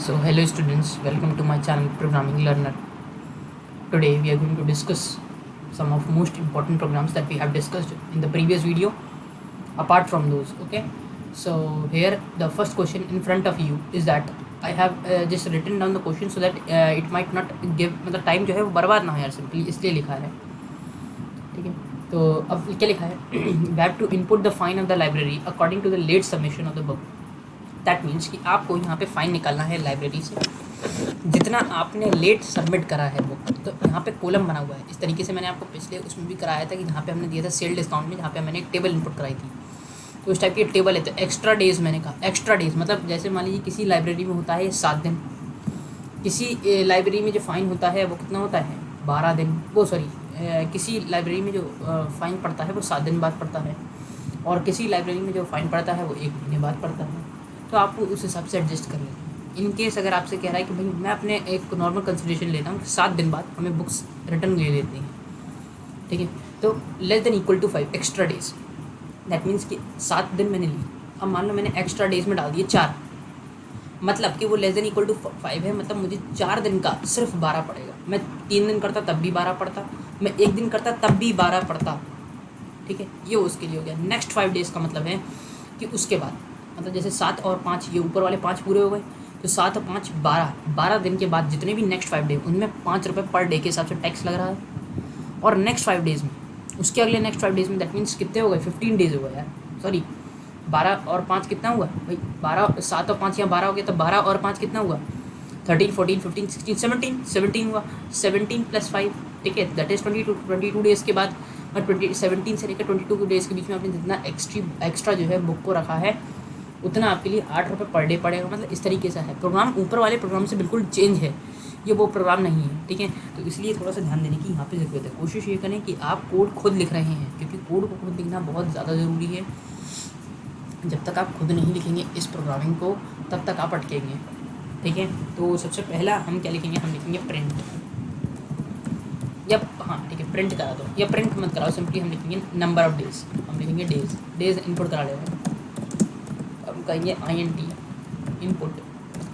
So hello students, welcome to my channel Programming Learner. Today we are going to discuss some of most important programs that we have discussed in the previous video apart from those. Okay, so here the first question in front of you is that I have just written down the question so that it might not give मतलब time जो है वो बर्बाद ना हो यार, simply इसलिए लिखा है. ठीक है, तो अब क्या लिखा है we have to input the fine of the library according to the late submission of the book. That means कि आपको यहाँ पे फ़ाइन निकालना है लाइब्रेरी से जितना आपने लेट सबमिट करा है बुक. तो यहाँ पे कॉलम बना हुआ है इस तरीके से. मैंने आपको पिछले उसमें भी कराया था कि यहाँ पे हमने दिया था सेल डिस्काउंट में, जहाँ पे मैंने एक टेबल इनपुट कराई थी. तो उस टाइप की टेबल है. तो एक्स्ट्रा डेज़ मैंने कहा, एक्स्ट्रा डेज़ मतलब जैसे मान लीजिए किसी लाइब्रेरी में होता है 7 दिन, किसी लाइब्रेरी में जो फ़ाइन होता है वो कितना होता है 12 दिन, वो सॉरी किसी लाइब्रेरी में जो फ़ाइन पड़ता है वो 7 दिन बाद पड़ता है, और किसी लाइब्रेरी में जो फ़ाइन पड़ता है वो 1 महीने बाद पड़ता है. तो आपको उस हिसाब से एडजस्ट कर लें. इन केस अगर आपसे कह रहा है कि भाई मैं अपने एक नॉर्मल कंसिडरेशन लेता हूँ 7 दिन बाद हमें बुक्स रिटर्न ले लेते हैं, ठीक है, तो less than equal to 5 extra days. That means कि 7 दिन मैंने ली, अब मान लो मैंने एक्स्ट्रा डेज़ में डाल दिए 4, मतलब कि वो लेस देन इक्वल टू 5 है, मतलब मुझे 4 दिन का सिर्फ 12 पड़ेगा. मैं 3 दिन करता तब भी 12 पड़ता, मैं 1 दिन करता तब भी 12 पड़ता. ठीक है, ये उसके लिए हो गया. नेक्स्ट 5 डेज़ का मतलब है कि उसके बाद मतलब जैसे 7 और 5 ये ऊपर वाले 5 पूरे हो गए, तो 7 और 5 12 दिन के बाद जितने भी नेक्स्ट 5 डे उनमें 5 रुपये पर डे के हिसाब से टैक्स लग रहा है. और नेक्स्ट 5 डेज़ में उसके अगले नेक्स्ट 5 डेज़ में दैट मीन्स कितने हो गए 15 डेज़ हो गए यार, सॉरी 12 और 5 कितना हुआ भाई 12, 7 और 5 यहाँ 12 हो गया, तो 12 और 5 कितना हुआ 13 14 15 16 17 हुआ. 17 + 5, ठीक है, दैट इज़ 22 डेज़ के बाद 17 से लेकर 22 डेज़ के बीच में आपने जितना एक्स्ट्रा जो है बुक को रखा है उतना आपके लिए 8 रुपये पर डे पड़ेगा. मतलब इस तरीके से है. प्रोग्राम ऊपर वाले प्रोग्राम से बिल्कुल चेंज है, ये वो प्रोग्राम नहीं है, ठीक है. तो इसलिए थोड़ा सा ध्यान देने की यहाँ पे ज़रूरत है. कोशिश ये करें कि आप कोड खुद लिख रहे हैं, क्योंकि कोड को खुद लिखना बहुत ज़्यादा ज़रूरी है. जब तक आप खुद नहीं लिखेंगे इस प्रोग्रामिंग को तब तक आप अटकेंगे, ठीक है. तो सबसे पहला हम क्या लिखेंगे, हम लिखेंगे प्रिंट. या हाँ ठीक है, प्रिंट करा दो या प्रिंट मत कराओ, सिंपली हम लिखेंगे नंबर ऑफ़ डेज़. हम लिखेंगे डेज़ इनपुट करा लेंगे. हम कहेंगे INT input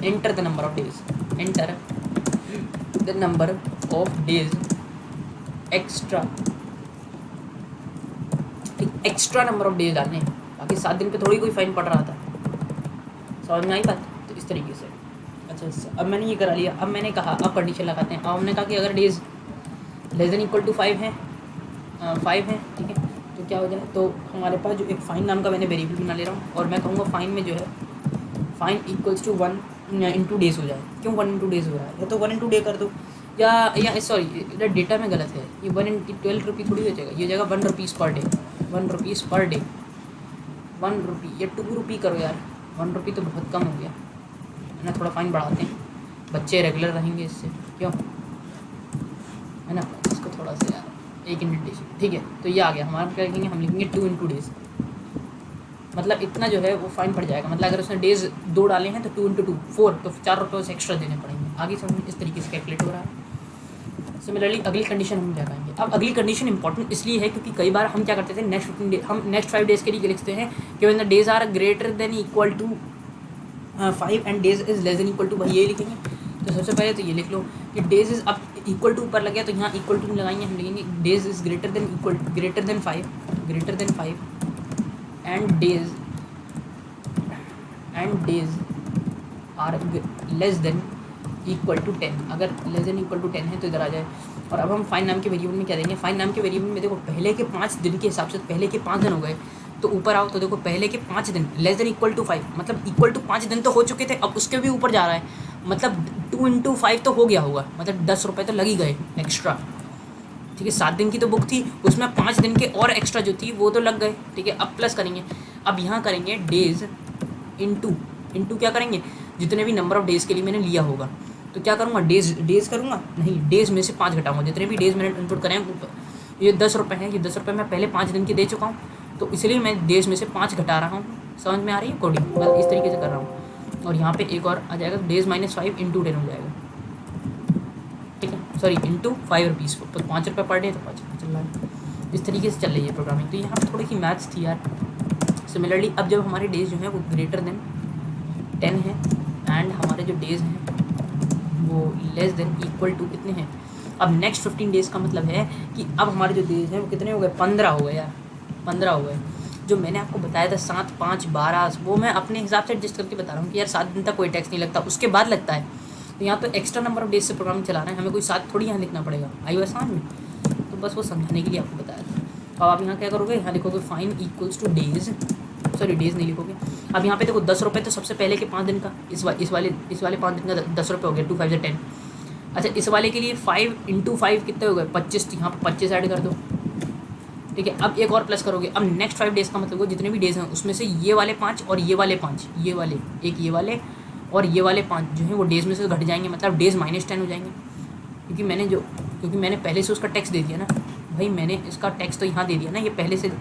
enter the number of days, enter the number of days extra number of days डालने हैं. बाकी 7 दिन पे थोड़ी कोई फ़ाइन पड़ रहा था. समझ में आई बात. तो इस तरीके से अच्छा अब मैंने ये करा लिया. अब मैंने कहा अब कंडीशन लगाते हैं. अब हमने कहा कि अगर days less than equal to 5 है, 5 है, ठीक है, तो क्या हो जाए, तो हमारे पास जो एक फ़ाइन नाम का मैंने वेरिएबल बना ले रहा हूँ, और मैं कहूँगा फ़ाइन में जो है फ़ाइन इक्वल्स टू 1 × डेज़ हो जाए. क्यों 1 × डेज़ हो रहा है, या तो 1 × डे कर दो, या सॉरी डेटा में गलत है, ये 1 × 12 रुपये थोड़ी हो जाएगा, ये जगह 1 rupees per day, 1 rupees per day, 1 रुपी या 2 रुपी करो यार. 1 रुपी तो बहुत कम हो गया है ना. थोड़ा फ़ाइन बढ़ाते हैं, बच्चे रेगुलर रहेंगे इससे, क्यों है ना. इसको थोड़ा सा यार एक इंडेंटेशन, ठीक है. तो ये आ गया हमारा. क्या लिखेंगे, हम लिखेंगे 2 × डेज़, मतलब इतना जो है वो फ़ाइन पड़ जाएगा. मतलब अगर उसने डेज़ 2 डाले हैं तो 2 × 2 4, तो 4 रुपये से एक्स्ट्रा देने पड़ेंगे. आगे समझ इस तरीके से कैलकुलेट हो रहा है. सिमिलरली अगली कंडीशन हम लगाएंगे. अब अगली कंडीशन इंपॉर्टेंट इसलिए है क्योंकि कई बार हम क्या करते थे नेक्स्ट 15 डे हम नेक्स्ट 5 डेज़ के लिए लिखते हैं कि when the days are greater than equal to 5 and days is less than equal to, भाई ये लिखेंगे. तो सबसे पहले तो ये लिख लो कि डेज़ इज़ अब इक्वल टू ऊपर लग गया, तो यहाँ इक्वल टू लगाएंगे. हम लिखेंगे days is greater than 5 and days are less than equal to 10. अगर लेस देन इक्वल टू 10 है तो इधर आ जाए. और अब हम फाइन नाम के वेरिएबल में क्या देंगे, फाइन नाम के वेरिएबल में देखो पहले के 5 दिन के हिसाब से पहले के 5 दिन हो गए, तो ऊपर आओ तो देखो पहले के 5 दिन लेस देन इक्वल टू 5, मतलब इक्वल टू 5 दिन तो हो चुके थे, अब उसके भी ऊपर जा रहा है, मतलब 2 × 5 तो हो गया होगा, मतलब 10 रुपये तो लग ही गए एक्स्ट्रा, ठीक है. 7 दिन की तो बुक थी, उसमें 5 दिन के और एक्स्ट्रा जो थी वो तो लग गए, ठीक है. अब प्लस करेंगे. अब यहाँ करेंगे डेज़ इंटू क्या करेंगे, जितने भी नंबर ऑफ़ डेज़ के लिए मैंने लिया होगा. तो क्या करूँगा, डेज़ करूँगा नहीं, डेज़ में से 5 घटाऊँगा. जितने भी डेज़ मैंने इनपुट करें, ये 10 रुपये हैं, ये 10 रुपये मैं पहले 5 दिन के दे चुका हूँ, तो इसलिए मैं डेज़ में से 5 घटा रहा हूँ. समझ में आ रही है कोडिंग, बस इस तरीके से कर रहा हूँ. और यहाँ पे एक और आ जाएगा, डेज़ -5 × 10 हो जाएगा, ठीक है, सॉरी इंटू 5 रुपीज़, तो 5 रुपये पर डे, तो 5 रुपये चल रहा है. इस तरीके से चल रही है प्रोग्रामिंग. तो यहाँ पर थोड़ी सी मैथ्स थी यार. सिमिलरली अब जब हमारे डेज़ जो हैं वो ग्रेटर देन 10 है एंड हमारे जो डेज हैं वो लेस देन इक्वल टू कितने हैं। अब नेक्स्ट 15 डेज़ का मतलब है कि अब हमारे जो डेज हैं वो कितने हो गए, 15 हो गए यार, 15 हो गए। जो मैंने आपको बताया था 7, 5, 12 वो मैं अपने हिसाब से एडजस्ट करके बता रहा हूँ कि यार 7 दिन तक कोई टैक्स नहीं लगता, उसके बाद लगता है। तो यहाँ पे एक्स्ट्रा नंबर ऑफ डेज से प्रोग्राम चला रहे हैं, हमें कोई 7 थोड़ी यहाँ लिखना पड़ेगा। आई बात समझ में? तो बस वो समझाने के लिए आपको बताया था। अब आप यहाँ क्या करोगे, यहाँ लिखोगे fine equals two days, sorry days नहीं लिखोगे। अब यहाँ पे देखो 10 रुपये तो सबसे पहले के 5 दिन का, इस वाले 5 दिन का 10 रुपये हो गया, 2 5 से 10। अच्छा इस वाले के लिए 5 × 5 कितने हो गए, 25, यहाँ पर 25 ऐड कर दो, ठीक है। अब एक और प्लस करोगे, अब नेक्स्ट 5 डेज़ का मतलब वो जितने भी डेज़ हैं उसमें से ये वाले 5 और ये वाले 5, ये वाले एक, ये वाले और ये वाले 5 जो है वो डेज़ में से घट जाएंगे, मतलब डेज़ -10 हो जाएंगे। क्योंकि मैंने पहले से उसका टैक्स दे दिया ना भाई, मैंने इसका टैक्स तो यहाँ दे दिया ना, ये पहले से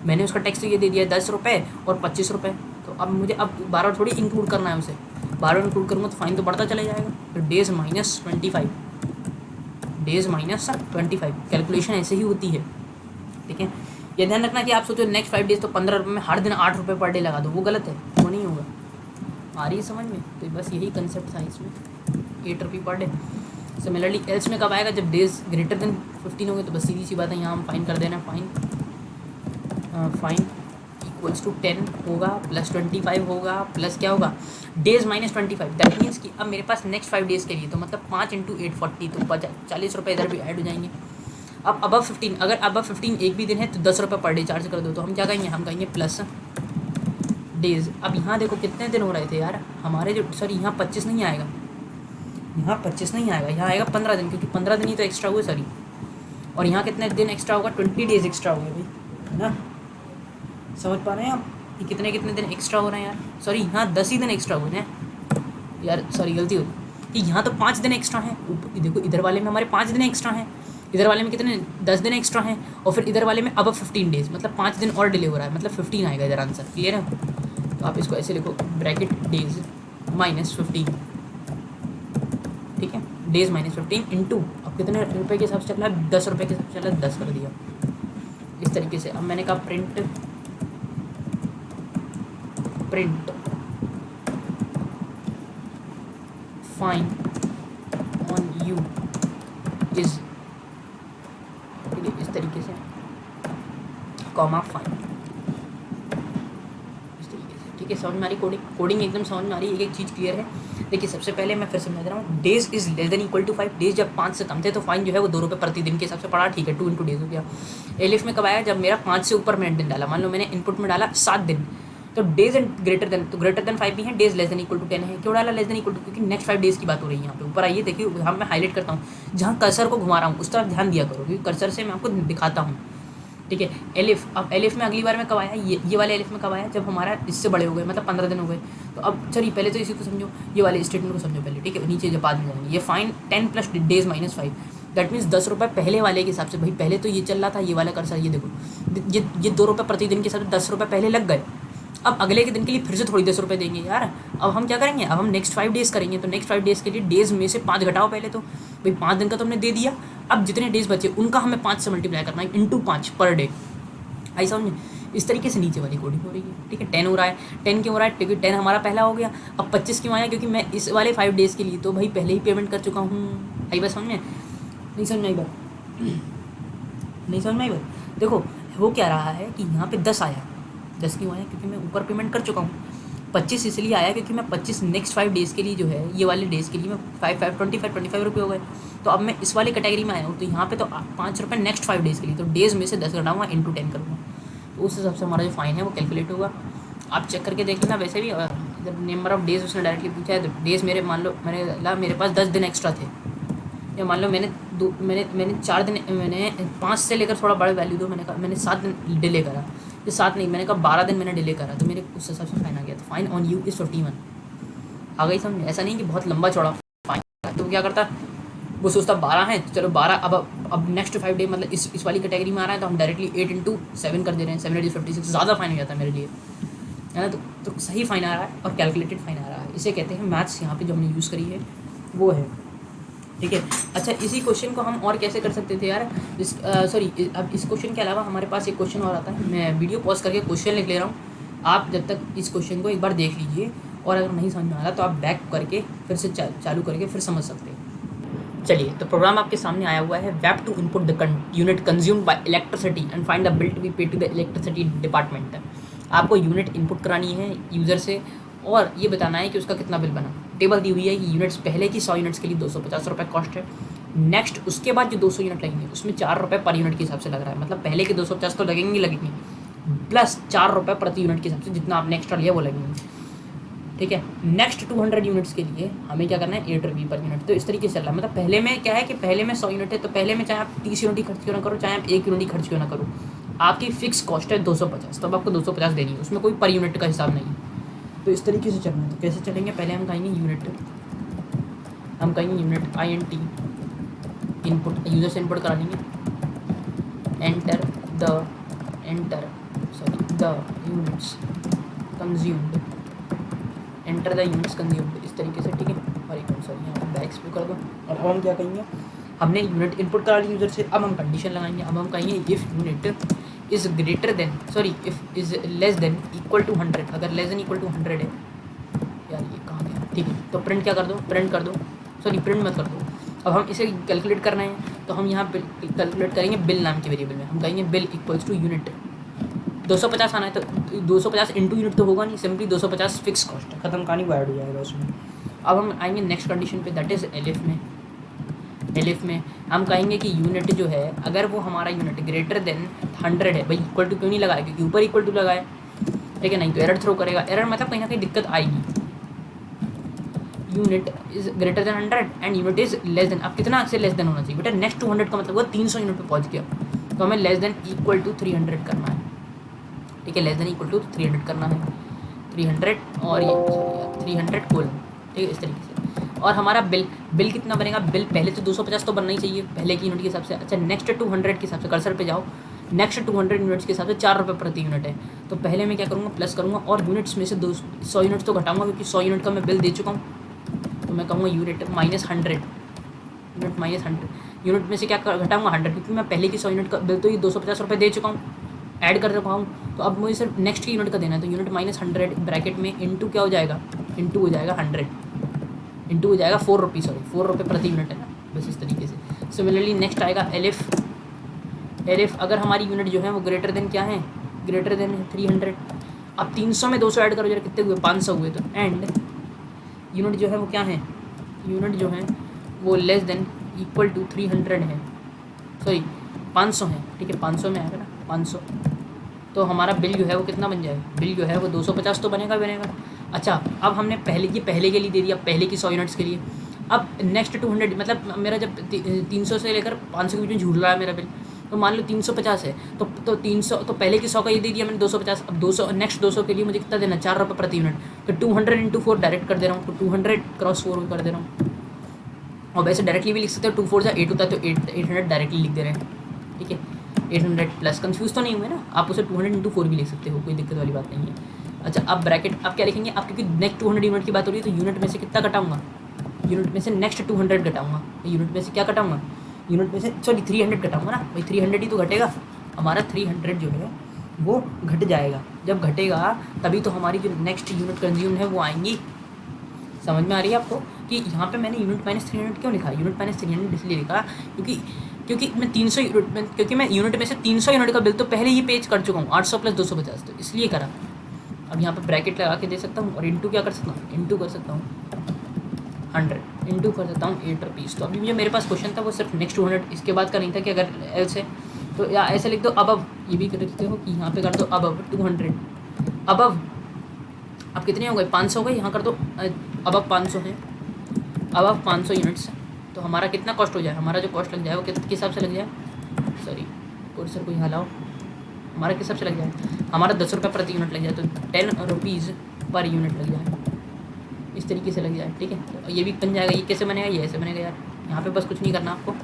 मैंने उसका टैक्स तो ये दे दिया 10 रुपये और 25 रुपये। तो अब मुझे अब बार थोड़ी इंक्लूड करना है उसे, बार इंक्लूड करूँगा तो फाइन तो बढ़ता चला जाएगा। तो डेज़ -25, डेज़ -25 कैलकुलेशन ऐसे ही होती है, ठीक है। ये ध्यान रखना कि आप सोचो नेक्स्ट 5 डेज़ तो 15 रुपये में हर दिन 8 रुपये पर डे लगा दो, वो गलत है, वो नहीं होगा। आ रही है समझ में? तो बस यही कंसेप्ट था इसमें, 8 रुपये पर डे। सिमिलरली एल्स में कब आएगा, जब डेज़ ग्रेटर देन 15 होंगे, तो बस सीधी सी बात है, यहाँ हम फाइन कर देना, फाइन इक्वल्स टू 10 होगा प्लस 25 होगा प्लस क्या होगा, डेज़ -25। दैट मीन्स कि अब मेरे पास नेक्स्ट 5 डेज़ के लिए तो मतलब 5 × 8 40, तो 40 रुपये इधर भी ऐड हो जाएंगे। अब अबव 15, अगर अबव 15 एक भी दिन है तो 10 रुपये पर डे चार्ज कर दो, तो हम क्या कहेंगे, हम कहेंगे प्लस डेज़। अब यहाँ देखो कितने दिन हो रहे थे यार हमारे, जो सॉरी यहाँ 25 नहीं आएगा, यहाँ 25 नहीं आएगा, यहाँ आएगा 15 दिन, क्योंकि 15 दिन ही तो एक्स्ट्रा हुए सॉरी। और यहाँ कितने दिन एक्स्ट्रा होगा, 20 डेज़ एक्स्ट्रा हो गए भाई, है ना। समझ पा रहे हैं आप कि कितने दिन एक्स्ट्रा हो रहे हैं यार, सॉरी यहाँ 10 ही दिन एक्स्ट्रा हुए हैं यार, सॉरी गलती हो गई, कि यहाँ तो 5 दिन एक्स्ट्रा हैं। देखो इधर वाले में हमारे 5 दिन एक्स्ट्रा हैं, इधर वाले में कितने 10 दिन एक्स्ट्रा हैं, और फिर इधर वाले में अब 15 डेज़, मतलब 5 दिन और डिले हो रहा है, मतलब 15 आएगा इधर आंसर। क्लियर है? तो आप इसको ऐसे लिखो, ब्रैकेट डेज़ -15, ठीक है, डेज़ -15 इंटू, अब कितने रुपये के हिसाब से चल रहा है, 10 रुपये के हिसाब से चल रहा है, 10 कर दिया इस तरीके से। अब मैंने कहा print fine on you is, ठीक है, इस तरीके से, कॉमा फाइन, इस तरीके से, ठीक है। समझ में आ रही कोडिंग एकदम समझ में आ रही है, एक चीज़ क्लियर है। देखिए सबसे पहले मैं फिर समझा रहा हूँ, days is less than equal to 5, days जब 5 से कम थे तो फाइन जो है वो 2 रुपये प्रति दिन के हिसाब से पड़ा, ठीक है, 2 × डेज हो गया। एलिफ में कब आया, जब मेरा 5 से ऊपर मैंने दिन डाला, मान लो मैंने इनपुट में डाला 7 दिन, तो डेज एंड ग्रेटर देन, तो ग्रेटर देन 5 भी है, days less than equal to 10 है। क्यों डाला लेस देन इक्वल टू, क्योंकि नेक्स्ट 5 डेज़ की बात हो रही है यहाँ पे। ऊपर आइए देखिए, यहाँ मैं हाईलाइट करता हूँ, जहाँ कर्सर को घुमा रहा हूँ उस तरफ ध्यान दिया करो, क्योंकि कर्सर से मैं आपको दिखाता हूँ, ठीक है। एलिफ, अब एलिफ में अगली बार में कब आया, ये वाले एलिफ में कब आया, जब हमारा इससे बड़े हो गए, मतलब 15 दिन हो गए। तो अब चलिए पहले तो इसी को समझो, ये वाले स्टेटमेंट को समझो पहले, ठीक है, नीचे जब बाद में जाएंगे। ये fine 10 plus days -5, that means 10 रुपये पहले वाले के हिसाब से, भाई पहले तो ये चल रहा था, ये वाला कर्सर, ये देखो ये 2 रुपये प्रतिदिन के हिसाब से 10 रुपये पहले लग गए। अब अगले के दिन के लिए फिर से थोड़ी 10 रुपये देंगे यार। अब हम क्या करेंगे, अब हम नेक्स्ट 5 डेज़ करेंगे, तो नेक्स्ट 5 डेज़ के लिए डेज़ में से 5 घटाओ पहले, तो भाई 5 दिन का तो हमने दे दिया, अब जितने डेज़ बचे उनका हमें 5 से मल्टीप्लाई करना है, इंटू 5 पर डे। आई समझ में? इस तरीके से नीचे वाली कोडिंग हो रही है, ठीक है। 10 हो रहा है, 10 क्यों हो रहा है, क्योंकि 10 हमारा पहला हो गया। अब 25 क्यों आया, क्योंकि मैं इस वाले 5 डेज़ के लिए तो भाई पहले ही पेमेंट कर चुका हूँ। आई बात समझ में? नहीं समझ में आई बात? नहीं समझ में आई बात? देखो वो क्या रहा है कि यहाँ पे 10 आया, 10 क्यों आया, क्योंकि मैं ऊपर पेमेंट कर चुका हूँ। 25 इसलिए आया क्योंकि मैं 25 नेक्स्ट 5 डेज़ के लिए जो है, ये वाले डेज़ के लिए मैं 25 रुपये हो गए। तो अब मैं इस वाले कैटेगरी में आया हूँ, तो यहाँ पे तो 5 रुपये नेक्स्ट 5 डेज़ के लिए, तो डेज़ में से 10 घटाऊँगा, इंटू 10 करूँगा, तो उस हिसाब से हमारा जो फाइन है वो कैलकुलेट होगा। आप चेक करके देख लेना। वैसे भी जब नंबर ऑफ डेज़ उसने डायरेक्टली पूछा है, तो डेज़ मेरे मान लो मेरे पास 10 दिन एक्स्ट्रा थे, या मान लो मैंने 4 दिन, मैंने 5 से लेकर थोड़ा बड़ा वैल्यू दो, मैंने 7 दिन डिले करा, ये 7 नहीं, मैंने कहा 12 दिन मैंने डिले करा, तो मेरे उस हिसाब से फाइन आ गया। तो फाइन ऑन यू इज़ 51। आ गई समझ? ऐसा नहीं कि बहुत लंबा चौड़ा फाइन, तो क्या करता, वो सोचता 12 है, चलो 12, अब नेक्स्ट 5 डे मतलब इस वाली कैटेगरी में आ रहा है, तो हम डायरेक्टली 8 × 7 कर दे रहे हैं, 7 × 56, ज़्यादा फाइन हो जाता है मेरे लिए, है ना। तो सही फाइन आ रहा है और कैलकुलेटेड फाइन आ रहा है, इसे कहते हैं मैथ्स। यहाँ पे जो हमने यूज़ करी है वो है, ठीक है। अच्छा, इसी क्वेश्चन को हम और कैसे कर सकते थे यार, अब इस क्वेश्चन के अलावा हमारे पास एक क्वेश्चन और आता है। मैं वीडियो पॉज करके क्वेश्चन लिख ले रहा हूँ, आप जब तक इस क्वेश्चन को एक बार देख लीजिए और अगर नहीं समझ में आ रहा तो आप बैक करके फिर से चालू करके फिर समझ सकते हैं। चलिए, तो प्रोग्राम आपके सामने आया हुआ है। We have to input the unit consumed by electricity and find the bill to be paid to the electricity department. आपको यूनिट इनपुट करानी है यूज़र से और ये बताना है कि उसका कितना बिल बना। टेबल दी हुई है कि यूनिट्स पहले की 100 यूनिट्स के लिए 250 रुपये कॉस्ट है। नेक्स्ट उसके बाद जो 200 यूनिट लगेंगे उसमें 4 रुपये पर यूनिट के हिसाब से लग रहा है, मतलब पहले के 250 तो लगेंगे प्लस 4 रुपये प्रति यूनिट के हिसाब से जितना आपने एक्स्ट्रा लिया वो लगेंगे। ठीक है, नेक्स्ट 200 यूनिट्स के लिए हमें क्या करना है, 8 रुपये पर यूनिट। तो इस तरीके से चल रहा है, मतलब पहले में क्या है कि पहले में 100 यूनिट है तो पहले में चाहे आप 30 यूनिट खर्च क्यों ना करो, चाहे आप 1 यूनिट खर्च क्यों ना करो, आपकी फिक्स कॉस्ट है 250, तो अब आपको 250 देनी है, उसमें कोई पर यूनिट का हिसाब नहीं है। तो इस तरीके से चलना है। तो कैसे चलेंगे, पहले हम कहेंगे यूनिट INT इनपुट, यूजर से इनपुट करा लेंगे, enter the units consumed, enter the units consumed, इस तरीके से। ठीक है, और एक मिनट सॉरी यहाँ बैक्स पे कर दो। और अब हम क्या कहेंगे, हमने यूनिट इनपुट करा ली यूजर से, अब हम कंडीशन लगाएंगे। अब हम कहेंगे if unit is greater than if is less than equal to 100, अगर लेस देन इक्वल टू 100 है, यार ये कहाँ गया, ठीक है, तो प्रिंट क्या कर दो, प्रिंट मत कर दो। अब हम इसे कैलकुलेट करना है तो हम यहाँ कैलकुलेट करेंगे बिल नाम के वेरिएबल में। हम कहेंगे बिल इक्वल्स टू यूनिट, 250 आना है तो 250 इंटू यूनिट तो होगा नहीं, सिंपली 250 फिक्स कॉस्ट है, खत्म कहानी, वो ऐड हो जाएगा उसमें। अब हम आएंगे नेक्स्ट कंडीशन पे, दैट इज़ एलिफ में हम कहेंगे कि यूनिट जो है, अगर वो हमारा यूनिट ग्रेटर देन 100 है, भाई इक्वल टू क्यों नहीं लगाया, क्योंकि ऊपर इक्वल टू लगाए, ठीक है, नहीं तो एरर थ्रो करेगा। एरर मतलब कहीं ना कहीं दिक्कत आएगी। Unit is greater than 100 and unit is less then, अब कितना से लेस देन होना चाहिए बेटा, नेक्स्ट 200 का मतलब वो 300 यूनिट पे पहुंच गया, तो हमें लेस देन इक्वल टू 300 करना है। ठीक है, लेस देन इक्वल टू 300 करना है, 300 और ये 300 कोल, ठीक है, इस तरीके से। और हमारा बिल कितना बनेगा, बिल पहले तो 250 तो बनना ही चाहिए पहले की यूनिट के हिसाब से। अच्छा, नेक्स्ट 200 के हिसाब से कर्सर पे जाओ, नेक्स्ट 200 यूनिट्स के हिसाब से 4 रुपये प्रति यूनिट है, तो पहले मैं क्या करूँगा, प्लस करूँगा और यूनिट्स में से 100 यूनिट तो घटाऊँगा, क्योंकि 100 यूनिट का मैं बिल दे चुका हूँ, तो मैं कहूँगा यूनिट माइनस 100 यूनिट में से क्या घटाऊँगा 100, क्योंकि मैं पहले की 100 यूनिट का बिल तो ये 250 रुपये दे चुका हूँ, ऐड कर रखा हूँ, तो अब मुझे सिर्फ नेक्स्ट की यूनिट का देना है, तो यूनिट माइनस 100 ब्रैकेट में इंटू क्या हो जाएगा, इंटू हो जाएगा 100, इंटू हो जाएगा 4 रुपये, सॉरी 4 रुपये प्रति यूनिट है ना, बस इस तरीके से। सिमिलरली नेक्स्ट आएगा एलिफ, अगर हमारी यूनिट जो है वो ग्रेटर देन क्या है, ग्रेटर देन 300, अब 300 में 200 ऐड करो जरा, कितने हुए, 500 हुए, तो एंड यूनिट जो है वो क्या है, यूनिट जो है वो लेस देन इक्वल टू 300 है, सॉरी 500 है, ठीक है, 500 में आएगा ना, 500, तो हमारा बिल जो है वो कितना बन जाएगा, बिल जो है वो 250 तो बनेगा। अच्छा, अब हमने पहले के लिए दे दिया, पहले की 100 यूनिट्स के लिए। अब नेक्स्ट 200 मतलब मेरा जब 300 से लेकर 500 के बीच में झूल रहा है मेरा बिल, तो मान लो 350 है, तो 300 तो पहले की 100 का ये दे दिया मैंने 250, अब 200 नेक्स्ट 200 के लिए मुझे कितना देना, 4 रुपये प्रति यूनिट, तो 200 इंटू 4 डायरेक्ट कर दे रहा हूँ, तो 200 क्रॉस 4 कर दे रहा हूँ, और वैसे डायरेक्टली भी लिख सकते हो, 2 4 8 होता है, तो 800 डायरेक्टली लिख दे रहे हैं। ठीक है, 800 प्लस, कंफ्यूज तो नहीं हुए ना, आप उसे 200 इंटू 4 भी लिख सकते हो, कोई दिक्कत वाली बात नहीं है। अच्छा, अब ब्रैकेट अब क्या लिखेंगे, आप क्योंकि नेक्स्ट 200 यूनिट की बात हो रही है, तो यूनिट में से कितना घटाऊंगा, यूनिट में से नेक्स्ट 200 घटाऊंगा, यूनिट में से क्या घटाऊंगा, यूनिट में से सॉरी 300 घटाऊंगा ना, भाई 300 ही तो घटेगा, हमारा 300 जो है वो घट जाएगा। जब घटेगा तभी तो हमारी जो नेक्स्ट यूनिट कंज्यूम है वो आएंगी। समझ में आ रही है आपको कि यहाँ पे मैंने यूनिट माइनस 300 क्यों लिखा, यूनिट माइनस 300 इसलिए लिखा क्योंकि मैं 300 यूनिट क्योंकि मैं यूनिट में से 300 यूनिट का बिल तो पहले ही पेज कर चुका हूँ, 800 प्लस 250, तो इसलिए करा। अब यहाँ पे ब्रैकेट लगा के दे सकता हूँ और इंटू क्या कर सकता हूँ, इंटू कर सकता हूँ 100, इंटू कर सकता हूँ 8 रुपीज़। तो अभी जो मेरे पास क्वेश्चन था वो सिर्फ नेक्स्ट 200, इसके बाद का नहीं था कि अगर एल्स है तो या ऐसे लिख दो अब ये भी कर सकते हो कि यहाँ पे कर दो अब 200 अब अब कितने हो गए, 500 हो गए, यहाँ कर दो अब 500 है, अब 500 यूनिट्स, तो हमारा कितना कॉस्ट हो जाए, हमारा जो कॉस्ट लग जाए वो किस हिसाब से लग जाए, सॉरी कुर्सर को यहाँ लाओ, हमारा किस हिसाब से लग जाए, हमारा 10 रुपये प्रति यूनिट लग जाए, तो 10 रुपीज़ पर यूनिट लग जाए, इस तरीके से लग जाए। ठीक है, तो ये भी बन जाएगा। ये कैसे बनेगा, ये ऐसे बनेगा यार, यहाँ पे बस कुछ नहीं करना आपको,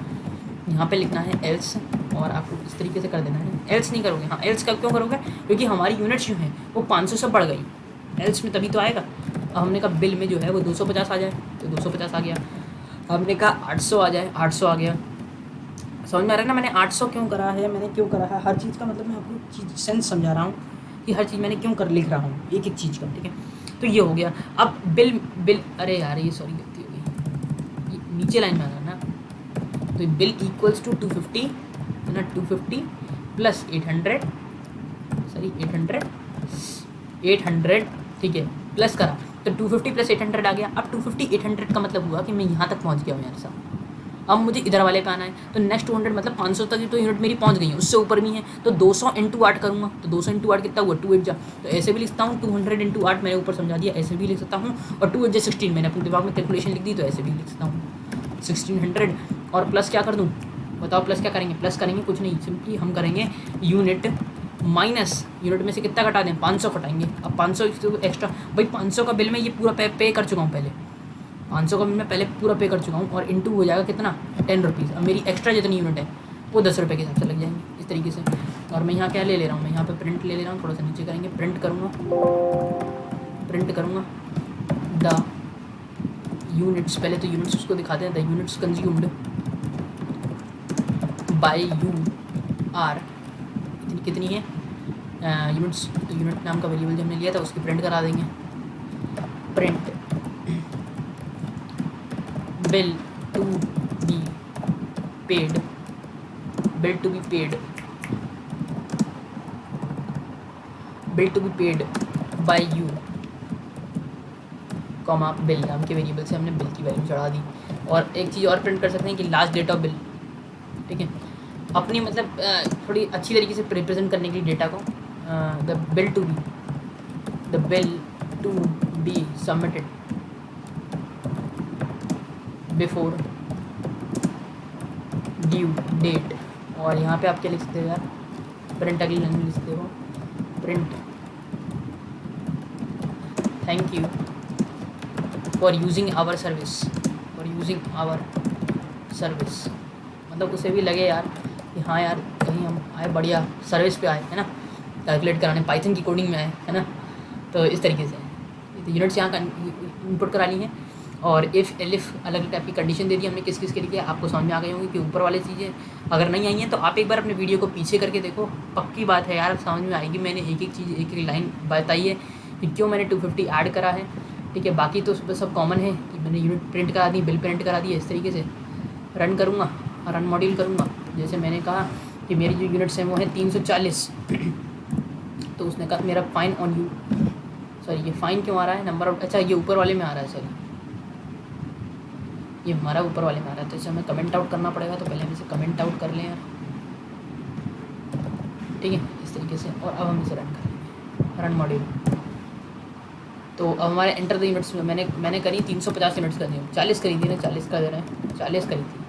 यहाँ पे लिखना है एल्स और आपको इस तरीके से कर देना है। एल्स नहीं करोगे, हाँ एल्स का क्यों करोगे, क्योंकि हमारी यूनिट्स जो हैं वो 500 से बढ़ गई, एल्स में तभी तो आएगा। अब हमने कहा बिल में जो है वो 250 आ जाए, तो 250 आ गया, हमने कहा 800 आ जाए, 800 आ गया। समझ में आ रहा है ना, मैंने 800 क्यों करा है, मैंने क्यों करा है, हर चीज़ का मतलब मैं आपको चीज़ सेंस समझा रहा हूँ कि हर चीज़ मैंने क्यों कर लिख रहा हूँ एक एक चीज़ का। ठीक है, तो ये हो गया। अब बिल बिल अरे यार ये सॉरी गलती हो गई, ये नीचे लाइन में आना ना, तो बिल इक्वल्स टू 250 है ना, 250 प्लस 800, सॉरी 800 ठीक है, प्लस करा तो 250 प्लस 800 आ गया। अब 250 800 का मतलब हुआ कि मैं यहाँ तक पहुँच गया हूँ यार साहब। अब मुझे इधर वाले पे आना है, तो नेक्स्ट 200 मतलब 500 तक ही तो यूनिट मेरी पहुँच गई है, उससे ऊपर भी है, तो 200 इंटू 8 करूँगा, तो 200 इंटू 8 कितना हुआ, 2 8 जा, तो ऐसे भी लिखता हूँ 200 इंटू 8 मैंने ऊपर समझा दिया, ऐसे भी लिख सकता हूँ, और 2 8 जा 16 मैंने अपने दिमाग में कैलकुलेशन लिख दी, तो ऐसे भी लिख सकता हूँ 1600। और प्लस क्या कर दूँ, बताओ प्लस क्या करेंगे, प्लस करेंगे कुछ नहीं, सिंपली हम करेंगे यूनिट माइनस, यूनिट में से कितना घटा दें, 500 घटाएंगे। अब 500 एक्स्ट्रा, भाई 500 का बिल मैं ये पूरा पे कर चुका हूँ पहले, 500 का बिल मैं पहले पूरा पे कर चुका हूँ, और इंटू हो जाएगा कितना 10 रुपीज़। अब मेरी एक्स्ट्रा जितनी यूनिट है वो 10 रुपये के हिसाब से लग जाएंगे इस तरीके से। और मैं यहाँ क्या ले रहा हूँ, मैं यहाँ पे प्रिंट ले रहा हूँ, थोड़ा सा नीचे करेंगे, प्रिंट करूँगा द यूनिट्स, पहले तो यूनिट्स उसको दिखाते हैं, the units consumed by you are कितनी है यूनिट्स, तो यूनिट नाम का वेरिएबल जो हमने लिया था उसकी प्रिंट करा देंगे, print bill to be paid, bill to be paid by you comma bill नाम के वेरिएबल से हमने बिल की वैल्यू चढ़ा दी। और एक चीज़ और प्रिंट कर सकते हैं कि लास्ट डेट ऑफ बिल, ठीक है, अपनी मतलब थोड़ी अच्छी तरीके से रिप्रेजेंट करने के लिए डेटा को, the bill to be submitted before due date. और यहाँ पे आप क्या लिख सकते हो यार, प्रिंट अगली लाइन में लिख सकते हो, print thank you for using our service, मतलब उसे भी लगे यार कि हाँ यार कहीं हम आए बढ़िया सर्विस पे आए, है ना, कैलकुलेट कराने पाइथन की कोडिंग में आए, है ना। तो इस तरीके से तो यूनिट्स यहाँ का इनपुट करा ली है, और इफ़ एलिफ अलग अलग टाइप की कंडीशन दे दी हमने किस किस के लिए, आपको समझ में आ गई होंगी कि ऊपर वाली चीज़ें अगर नहीं आई हैं तो आप एक बार अपने वीडियो को पीछे करके देखो, पक्की बात है यार समझ में आएगी। मैंने एक एक चीज़ एक एक लाइन बताई है कि क्यों मैंने 250 ऐड करा है, ठीक है। बाकी तो सब कॉमन है कि मैंने यूनिट प्रिंट करा दी, बिल प्रिंट करा दिया, इस तरीके से रन करूँगा, रन मॉड्यूल करूँगा। जैसे मैंने कहा कि मेरी जो यूनिट्स हैं वो हैं 340 तो उसने कहा मेरा फाइन ऑन यू, सॉरी ये फ़ाइन क्यों आ रहा है, नंबर ऑफ, अच्छा ये ऊपर वाले में आ रहा है, सॉरी ये हमारा ऊपर वाले में आ रहा है, तो इसे हमें कमेंट आउट करना पड़ेगा, तो पहले हम इसे कमेंट आउट कर लें यार, ठीक है, इस तरीके से। और अब हम इसे रन करेंगे, रन मॉड्यूल। तो अब हमारे एंटर द यूनिट्स में मैंने करी 350 यूनिट्स कर दी, 40 करी थी ना, 40 का दे रहे हैं, 40 करी थी।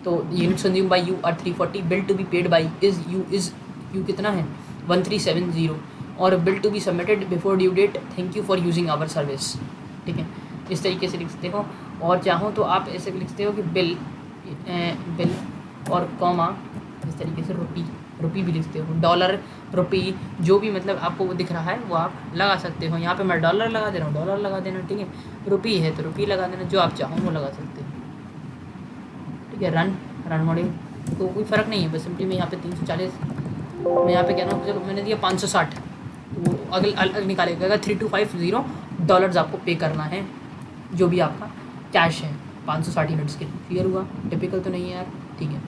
तो units consume by you are 340, bill to be paid by is you कितना है 1370, और bill to be submitted before due date, thank you for using our service, ठीक है। इस तरीके से लिख सकते हो, और चाहो तो आप ऐसे भी लिखते हो कि बिल और कॉमा इस तरीके से रुपी भी लिखते हो, डॉलर रुपी जो भी मतलब आपको वो दिख रहा है वो आप लगा सकते हो। यहाँ पे मैं डॉलर लगा दे रहा हूँ, डॉलर लगा देना, ठीक है। रुपी है तो रुपी लगा देना, जो आप चाहो वो लगा सकते हो, ठीक है। रन मॉड्यूल तो कोई फ़र्क नहीं है, बस सिंपली मैं यहाँ पे 340 मैं यहाँ पे कह रहा हूँ, चलो मैंने दिया 560, वो अगल निकालेगा $3250 आपको पे करना है, जो भी आपका कैश है 560 यूनिट्स के। क्लियर हुआ, टिपिकल तो नहीं है यार, ठीक है।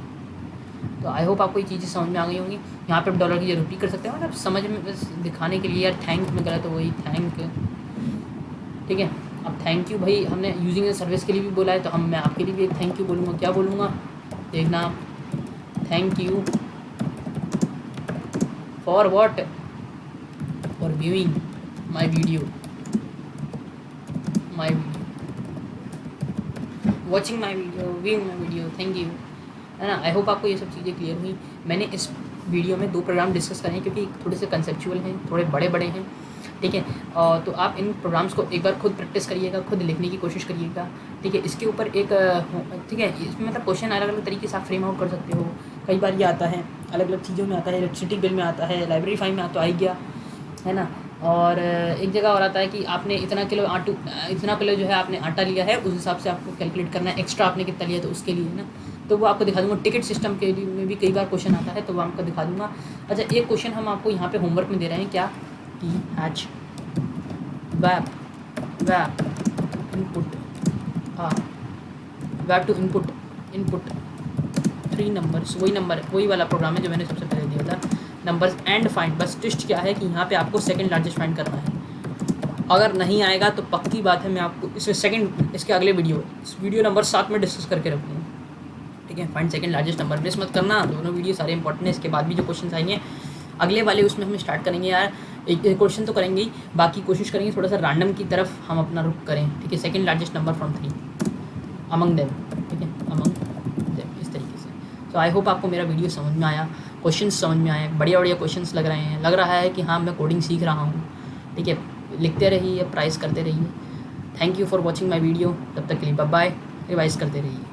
तो आई होप आपको ये चीज़ें समझ में आ गई होंगी। यहाँ पे आप डॉलर की जगह रुपी कर सकते हो, मतलब समझ में बस दिखाने के लिए यार, थैंक में करा तो वही थैंक, ठीक है। अब थैंक यू भाई हमने यूजिंग सर्विस के लिए भी बोला है, तो मैं आपके लिए भी एक थैंक यू बोलूँगा। क्या बोलूँगा देखना आप, thank you for what, for viewing my video, watching my video, viewing my video, thank you, है ना। आई होप आपको ये सब चीज़ें क्लियर हुई। मैंने इस वीडियो में 2 प्रोग्राम डिस्कस करें क्योंकि थोड़े से कंसेप्चुअल हैं, थोड़े बड़े हैं, ठीक है। तो आप इन प्रोग्राम्स को एक बार खुद प्रैक्टिस करिएगा, खुद लिखने की कोशिश करिएगा, ठीक है। इसके ऊपर एक ठीक है, इसमें मतलब क्वेश्चन अलग अलग तरीके से आप फ्रेम आउट कर सकते हो। कई बार ये आता है अलग अलग चीज़ों में आता है, इलेक्ट्रिसिटी बिल में आता है, लाइब्रेरी फाइन में आता, आ गया है ना। और एक जगह और आता है कि आपने इतना किलो जो है आपने आटा लिया है, उस हिसाब से आपको कैलकुलेट करना है, एक्स्ट्रा आपने कितना लिया तो उसके लिए, है ना। तो वो आपको दिखा दूँगा। टिकट सिस्टम के लिए में भी कई बार क्वेश्चन आता है, तो वो आपको दिखा दूँगा। अच्छा, एक क्वेश्चन हम आपको यहाँ पे होमवर्क में दे रहे हैं, क्या कि hatch web where input where to input 3 numbers, वही नंबर वही वाला प्रोग्राम है जो मैंने सबसे पहले दिया था, नंबर्स एंड फाइंड। बस ट्विस्ट क्या है कि यहाँ पे आपको सेकंड लार्जेस्ट फाइंड करना है। अगर नहीं आएगा तो पक्की बात है मैं आपको इसके अगले वीडियो नंबर 7 में डिस्कस करके रखूँगा, ठीक है। Find second largest number, miss मत करना, दोनों वीडियो सारे इंपॉर्टेंट है। इसके बाद भी जो क्वेश्चन आएंगे अगले वाले उसमें हम स्टार्ट करेंगे यार, एक क्वेश्चन तो करेंगे ही, बाकी कोशिश करेंगे थोड़ा सा रैंडम की तरफ हम अपना रुख करें, ठीक है। Second largest number from 3 among them, ठीक है, अमंग देम, इस तरीके से। तो आई होप आपको मेरा वीडियो समझ में आया, क्वेश्चंस समझ में आए, बढ़िया बढ़िया क्वेश्चंस लग रहा है कि हाँ मैं कोडिंग सीख रहा हूँ, ठीक है। लिखते रहिए, प्राइस करते रहिए। Thank you for watching my video, तब तक के लिए बाय बाय, रिवाइज करते रहिए।